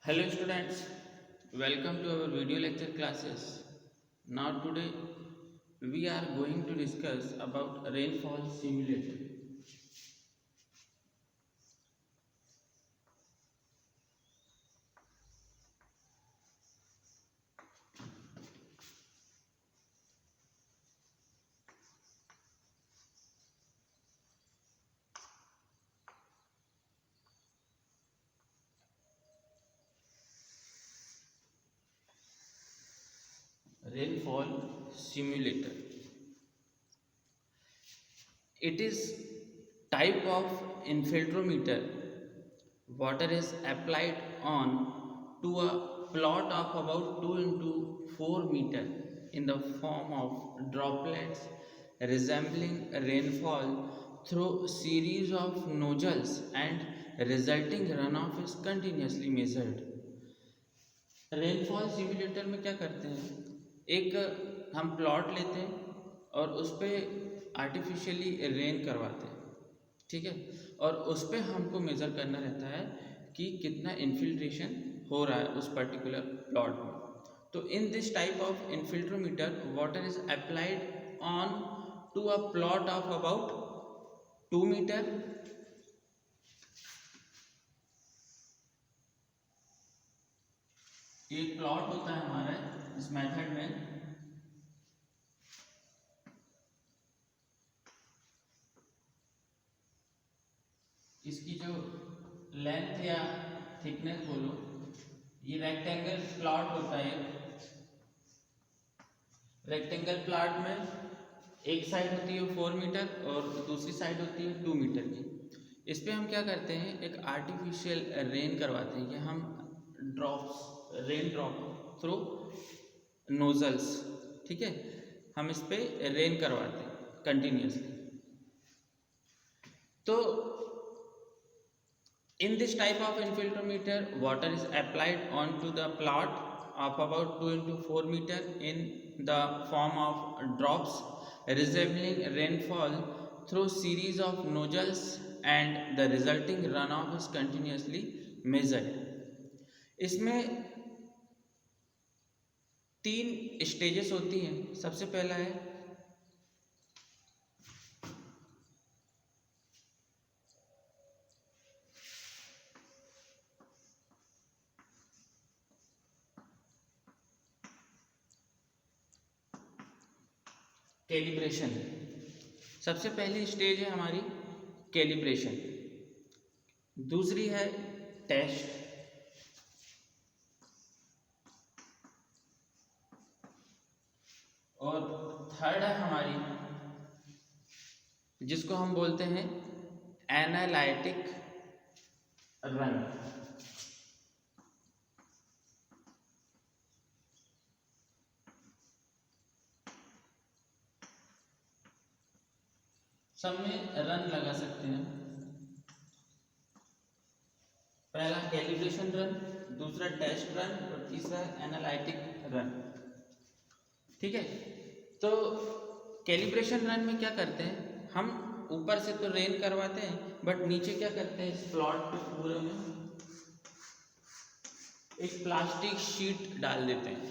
Hello students, welcome to our video lecture classes. Now today we are going to discuss about rainfall simulator. Rainfall simulator. It is type of infiltrometer. Water is applied on to a plot of about 2 into 4 meter in the form of droplets resembling rainfall through series of nozzles and resulting runoff is continuously measured. Rainfall simulator में क्या करते हैं, एक हम plot लेते हैं और उस पर आर्टिफिशियली रेन करवाते हैं, ठीक है। और उस पर हमको मेज़र करना रहता है कि कितना इन्फिल्ट्रेशन हो रहा है उस पर्टिकुलर प्लॉट में। तो in this type of infiltrometer water is applied on to a plot of about 2 metre. एक प्लॉट होता है हमारा इस मेथड में, इसकी जो लेंथ या थिकनेस बोलो, ये रेक्टेंगल प्लॉट होता है। रेक्टेंगल प्लॉट में एक साइड होती है 4 मीटर और दूसरी साइड होती है 2 मीटर की। इस पे हम क्या करते हैं, एक आर्टिफिशियल रेन करवाते हैं, कि हम drops rain drop through nozzles, ठीक है, हम इस पे रेन करवाते हैं कंटिन्यूसली। तो in this type of infiltrometer, water is applied onto the plot of about 2 into 4 meter in the form of drops resembling rainfall through series of nozzles and the resulting runoff is continuously measured. इसमें 3 stages होती हैं। सबसे पहला है calibration. सबसे पहली stage है हमारी कैलिब्रेशन, दूसरी है टेस्ट, और थर्ड है हमारी जिसको हम बोलते हैं एनालिटिक रन। सब में रन लगा सकते हैं। पहला कैलिब्रेशन रन, दूसरा टेस्ट रन और तीसरा एनालिटिक रन, ठीक है। तो कैलिब्रेशन रन में क्या करते हैं, हम ऊपर से तो रेन करवाते हैं, बट नीचे क्या करते हैं, इस प्लॉट पे पूरे में एक प्लास्टिक शीट डाल देते हैं,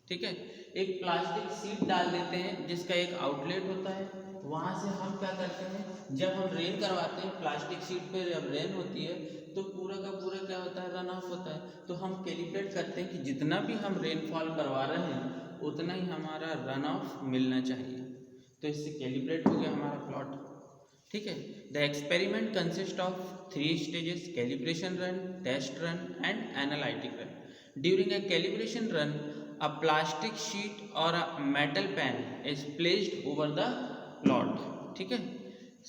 ठीक है। एक प्लास्टिक शीट डाल देते हैं जिसका एक आउटलेट होता है। वहाँ से हम क्या करते हैं, जब हम रेन करवाते हैं प्लास्टिक शीट पे, जब रेन होती है तो पूरा का पूरा क्या होता है, रन ऑफ होता है। तो हम कैलिब्रेट करते हैं कि जितना भी हम रेनफॉल करवा रहे हैं उतना ही हमारा रन ऑफ मिलना चाहिए। तो इससे कैलिब्रेट हो गया हमारा प्लॉट, ठीक है। The experiment consist of 3 stages: calibration run, test run and analytic run. During a calibration run, a plastic sheet or a metal pan is placed over the plot, ठीक है।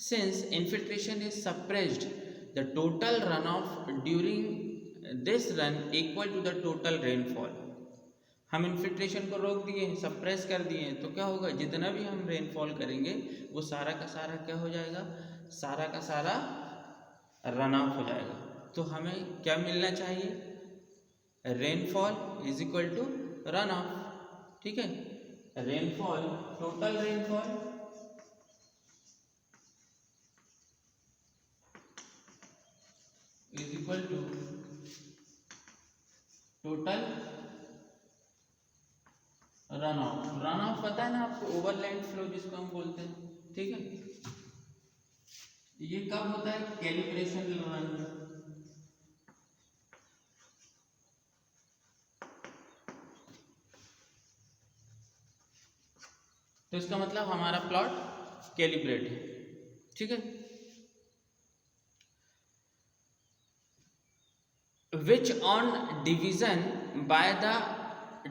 Since infiltration is suppressed, the total runoff during this run equal to the total rainfall. हम infiltration को रोक दिए, suppress कर दिए, तो क्या होगा, जितना भी हम रेनफॉल करेंगे वो सारा का सारा क्या हो जाएगा, सारा का सारा रन ऑफ हो जाएगा। तो हमें क्या मिलना चाहिए, rainfall is equal to run off, ठीक है। Rainfall, total rainfall is equal to total run off पता है ना आपको, ओवरलैंड फ्लो जिसको हम बोलते हैं, ठीक है। ये कब होता है, कैलिब्रेशन रन। तो इसका मतलब हमारा प्लॉट कैलिब्रेट है, ठीक है। Which on division by the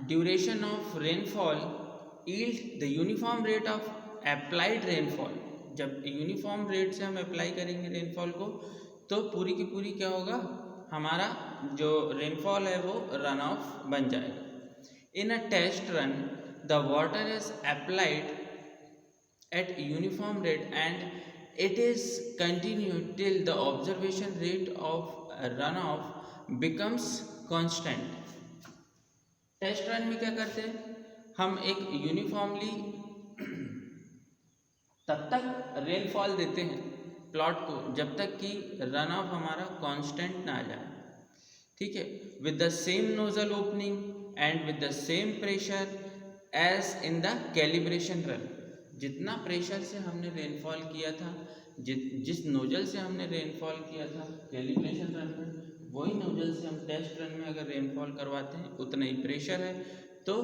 duration of rainfall yield the uniform rate of applied rainfall. जब यूनिफॉर्म रेट से हम अप्लाई करेंगे रेनफॉल को, तो पूरी की पूरी क्या होगा, हमारा जो रेनफॉल है वो रन ऑफ बन जाएगा। In a test run the water is applied at uniform rate and it is continued till the observation rate of runoff becomes constant। Test run में क्या करते हैं, हम एक यूनिफॉर्मली तब तक रेनफॉल देते हैं प्लॉट को जब तक कि रन ऑफ हमारा कांस्टेंट ना आ जाए, ठीक है। With the same nozzle opening and with the same pressure as in the calibration run. जितना प्रेशर से हमने रेनफॉल किया था, जिस नोजल से हमने रेनफॉल किया था कैलिब्रेशन रन में, वही नोजल से हम टेस्ट रन में अगर रेनफॉल करवाते हैं उतना ही प्रेशर है, तो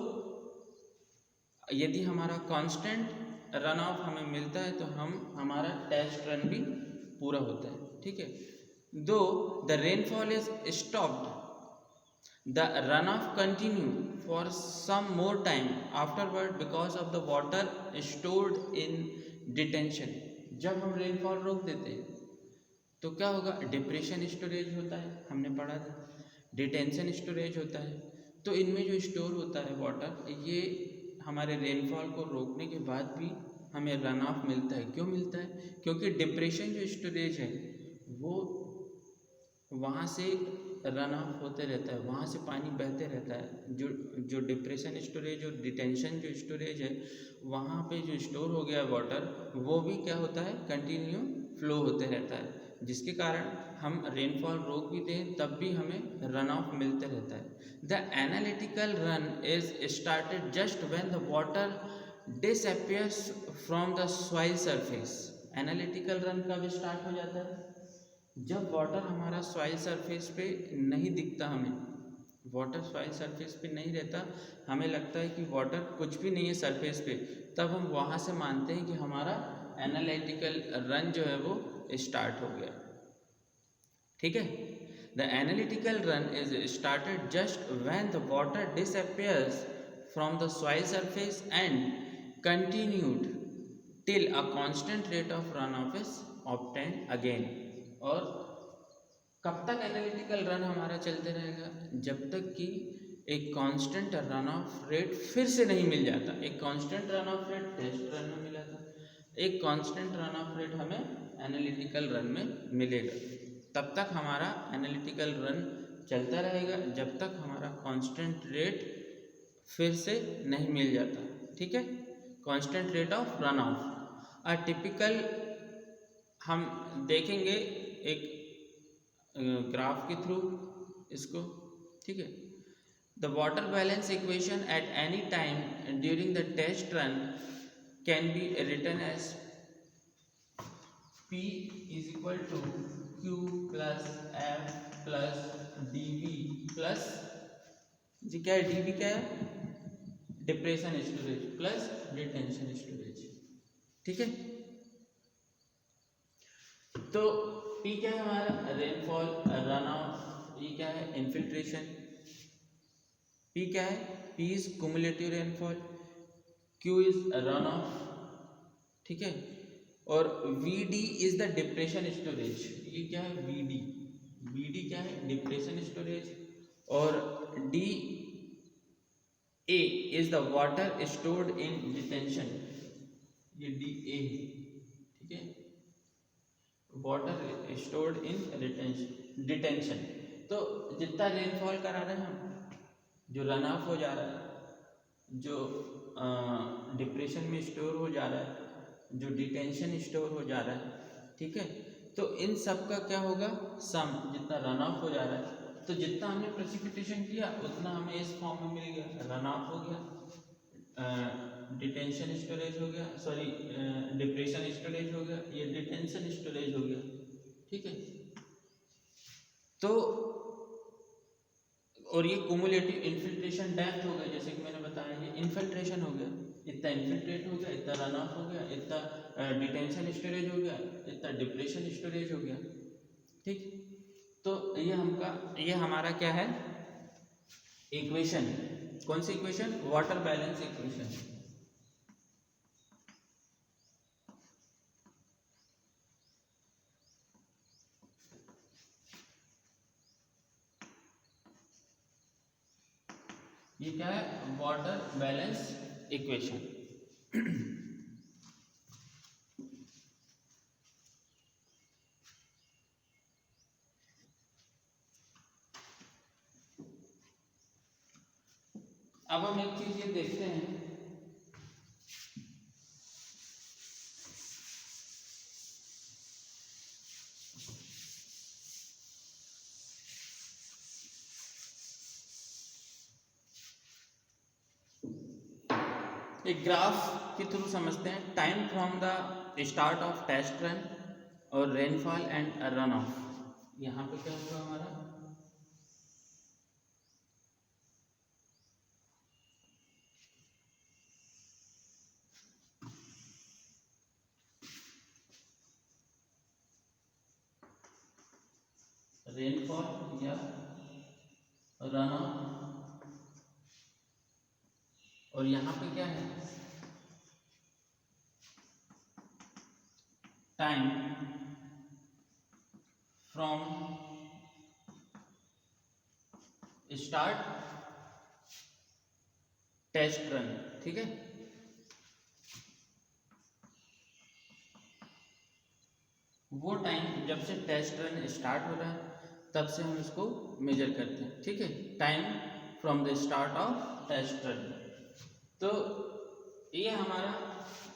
यदि हमारा कांस्टेंट रन ऑफ हमें मिलता है तो हमारा टेस्ट रन भी पूरा होता है, ठीक है। दो the rainfall is stopped the runoff continue for some more time afterward because of the water stored in detention। जब हम रेनफॉल रोक देते हैं तो क्या होगा, डिप्रेशन स्टोरेज होता है, हमने पढ़ा था, डिटेंशन स्टोरेज होता है। तो इनमें जो स्टोर होता है वाटर, ये हमारे रेनफॉल को रोकने के बाद भी हमें रन ऑफ मिलता है। क्यों मिलता है, क्योंकि डिप्रेशन जो स्टोरेज है वो वहाँ से रन ऑफ होते रहता है, वहाँ से पानी बहते रहता है। जो डिप्रेशन स्टोरेज और डिटेंशन जो स्टोरेज है, वहाँ पे जो स्टोर हो गया वाटर, वो भी क्या होता है, कंटिन्यू फ्लो होते रहता है, जिसके कारण हम रेनफॉल रोक भी दें तब भी हमें रन ऑफ मिलते रहता है। The analytical run is started just when the water disappears from the soil surface. Analytical run कब स्टार्ट हो जाता है, जब वाटर हमारा सॉइल सरफेस पे नहीं दिखता, हमें वाटर सॉइल सरफेस पे नहीं रहता, हमें लगता है कि वाटर कुछ भी नहीं है सरफेस पे, तब हम वहाँ से मानते हैं कि हमारा एनालिटिकल रन जो है वो स्टार्ट हो गया, ठीक है। The analytical run is started just when the water disappears from the soil surface and continued till a constant rate of run of is obtained again. और कब तक एनालिटिकल रन हमारा चलते रहेगा, जब तक कि एक कांस्टेंट रन ऑफ रेट फिर से नहीं मिल जाता। एक constant run off rate test run में मिला था, एक कांस्टेंट रन ऑफ रेट हमें एनालिटिकल रन में मिलेगा। तब तक हमारा एनालिटिकल रन चलता रहेगा जब तक हमारा कांस्टेंट रेट फिर से नहीं मिल जाता, ठीक है। Constant rate of run off a typical, हम देखेंगे एक ग्राफ के थ्रू इसको, ठीक है। The water balance equation at any time during the test run can be written as P is equal to Q plus F plus dV plus G क्या है, dV क्या है, depression storage plus detention storage, ठीक है। तो P क्या है हमारा, रेनफॉल रन ऑफ, E क्या है, इनफिल्ट्रेशन, P क्या है, P is cumulative rainfall, Q is run off, ठीक है। और VD is the depression storage, ये क्या है, VD क्या है, डिप्रेशन स्टोरेज, और DA is the water stored in detention, ये DA है, ठीक है, वाटर स्टोर्ड इन डिटेंशन। तो जितना रेनफॉल करा रहे हैं हम, जो रन ऑफ हो जा रहा है, जो डिप्रेशन में स्टोर हो जा रहा है, जो डिटेंशन स्टोर हो जा रहा है, ठीक है। तो इन सब का क्या होगा, सम, जितना रन ऑफ हो जा रहा है तो जितना हमने प्रेसिपिटेशन किया उतना हमें इस फॉर्म में मिल गया, रन ऑफ हो गया, डिटेंशन स्टोरेज हो गया, सॉरी डिप्रेशन स्टोरेज हो गया, ये डिटेंशन स्टोरेज हो गया। ठीक है, तो और ये कुमुलेटिव इन्फिल्ट्रेशन डेप्थ हो गया, जैसे कि मैंने बताया ये इन्फिल्ट्रेशन हो गया, इतना इन्फिल्ट्रेट हो गया, इतना रन ऑफ हो गया, इतना डिटेंशन स्टोरेज हो गया, इतना डिप्रेशन स्टोरेज हो गया। ठीक, तो ये हमारा क्या है, इक्वेशन। कौन सी इक्वेशन, वाटर बैलेंस इक्वेशन। ये क्या है, वाटर बैलेंस इक्वेशन। अब हम एक चीज ये देखते हैं, एक ग्राफ के थ्रू समझते हैं, time from the start of test run और रेनफॉल एंड रन ऑफ। यहाँ पे क्या होगा हमारा, रेनफॉल या रन ऑफ, और यहाँ पे क्या है, time from start test run. ठीक है, वो टाइम जब से टेस्ट रन स्टार्ट हो रहा है तब से हम इसको मेजर करते हैं। ठीक है, time from the start of test run. तो ये हमारा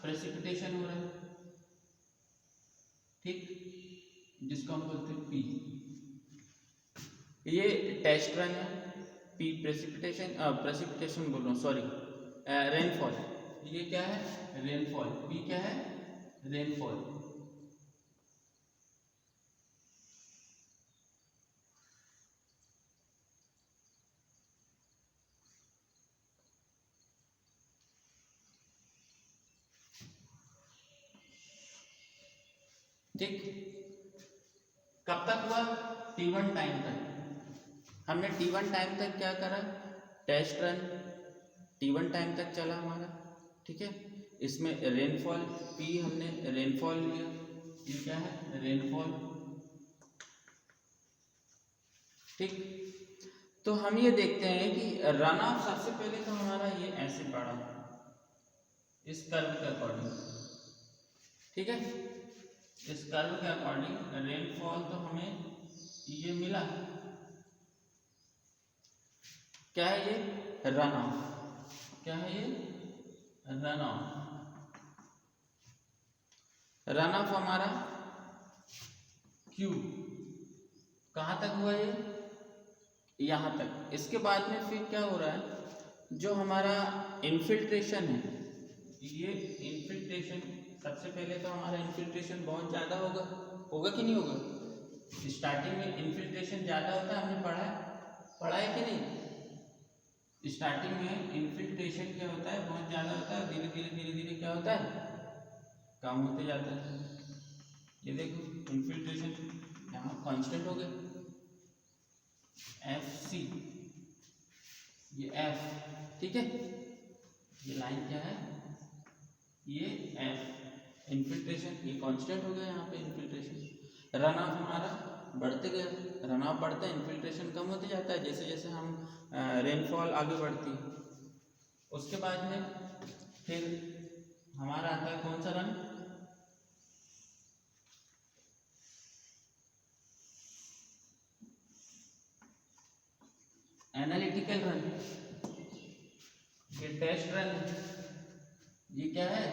प्रेसिपिटेशन हो रहा है, ठीक, जिसको हम बोलते हैं पी। ये टेस्ट रन है, पी प्रेसिपिटेशन बोल रहा हूँ, सॉरी, रेनफॉल। ये क्या है, रेनफॉल। पी क्या है, रेनफॉल। ठीक, कब तक हुआ, T1 टाइम तक। हमने T1 टाइम तक क्या करा, टेस्ट रन T1 टाइम तक चला हमारा। ठीक है, इसमें रेनफॉल P हमने रेनफॉल लिया, ये क्या है, रेनफॉल। ठीक, तो हम ये देखते हैं कि रन ऑफ सबसे पहले तो हमारा ये ऐसे बढ़ा इस कर्व के अकॉर्डिंग। ठीक है, इस कर्व के अकॉर्डिंग रेनफॉल तो हमें ये मिला, क्या है ये, रन ऑफ। क्या है ये, रन ऑफ। रन ऑफ हमारा क्यू कहाँ तक हुआ, ये यहाँ तक। इसके बाद में फिर क्या हो रहा है, जो हमारा इन्फिल्ट्रेशन है, ये इन्फिल्ट्रेशन सबसे पहले तो हमारा इन्फिल्ट्रेशन बहुत ज़्यादा होगा, होगा कि नहीं होगा। स्टार्टिंग में इन्फिल्ट्रेशन ज़्यादा होता है, हमने पढ़ा है कि नहीं। स्टार्टिंग में इन्फिल्ट्रेशन क्या होता है, बहुत ज़्यादा होता है, धीरे धीरे धीरे धीरे क्या होता है, कम होते जाता है। ये देखो इन्फिल्ट्रेशन यहाँ कांस्टेंट हो गया, एफ सी, ये एफ। ठीक है, ये लाइन क्या है, ये एफ इन्फिल्ट्रेशन, ये कांस्टेंट हो गया यहाँ पे इन्फिल्ट्रेशन। रन ऑफ हमारा बढ़ते गया, रन ऑफ बढ़ता है, इन्फिल्ट्रेशन कम होते जाता है जैसे जैसे हम रेनफॉल आगे बढ़ती है। उसके बाद में फिर हमारा आता है कौन सा रन, एनालिटिकल रन। ये टेस्ट रन, ये क्या है,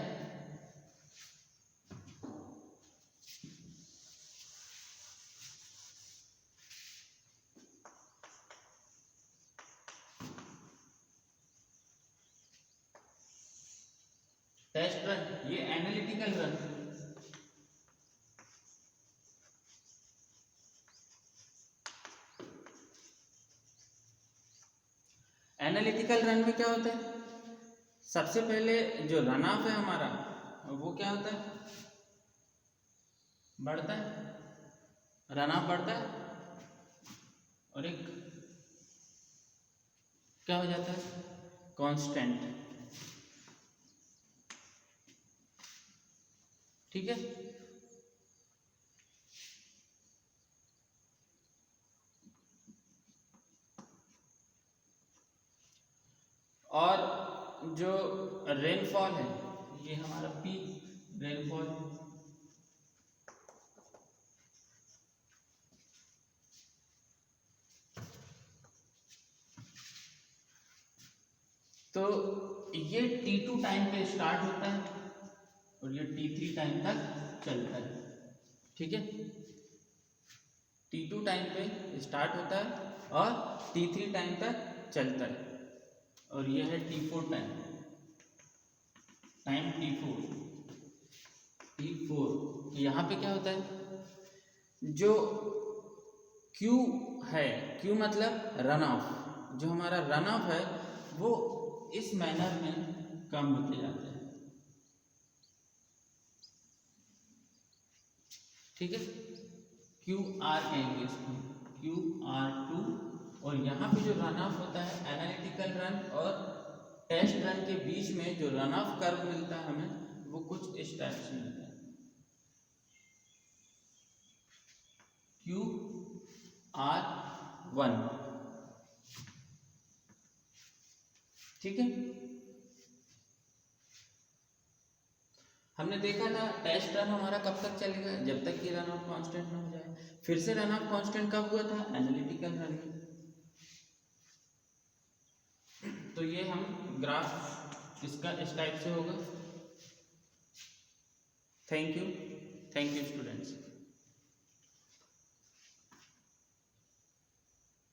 टेस्ट रन, ये एनालिटिकल रन। एनालिटिकल रन में क्या होता है, सबसे पहले जो रन ऑफ है हमारा वो क्या होता है, बढ़ता है, रन ऑफ बढ़ता है और एक क्या हो जाता है, कांस्टेंट। ठीक है, और जो रेनफॉल है ये हमारा पीक रेनफॉल, तो ये T2 टाइम पे स्टार्ट होता है और ये T3 टाइम तक चलता है। ठीक है, T2 टाइम पे स्टार्ट होता है और T3 टाइम तक चलता है, और ये है T4 टाइम, T4। यहाँ पे क्या होता है, जो Q है, Q मतलब रन ऑफ, जो हमारा रन ऑफ है वो इस मैनर में कम होते जाते हैं। ठीक है, QR कहेंगे इसको, QR2। और यहाँ पे जो रन ऑफ होता है एनालिटिकल रन और टेस्ट रन के बीच में जो रन ऑफ कर्व मिलता है हमें वो कुछ इस टाइप से मिलता है, QR1। ठीक है, हमने देखा था टेस्ट रन हमारा कब तक चलेगा, जब तक कि रन ऑफ कांस्टेंट ना हो जाए। फिर से रन ऑफ कांस्टेंट कब हुआ था, एनालिटिकल रन में। तो ये हम ग्राफ इसका इस टाइप से होगा। Thank you students.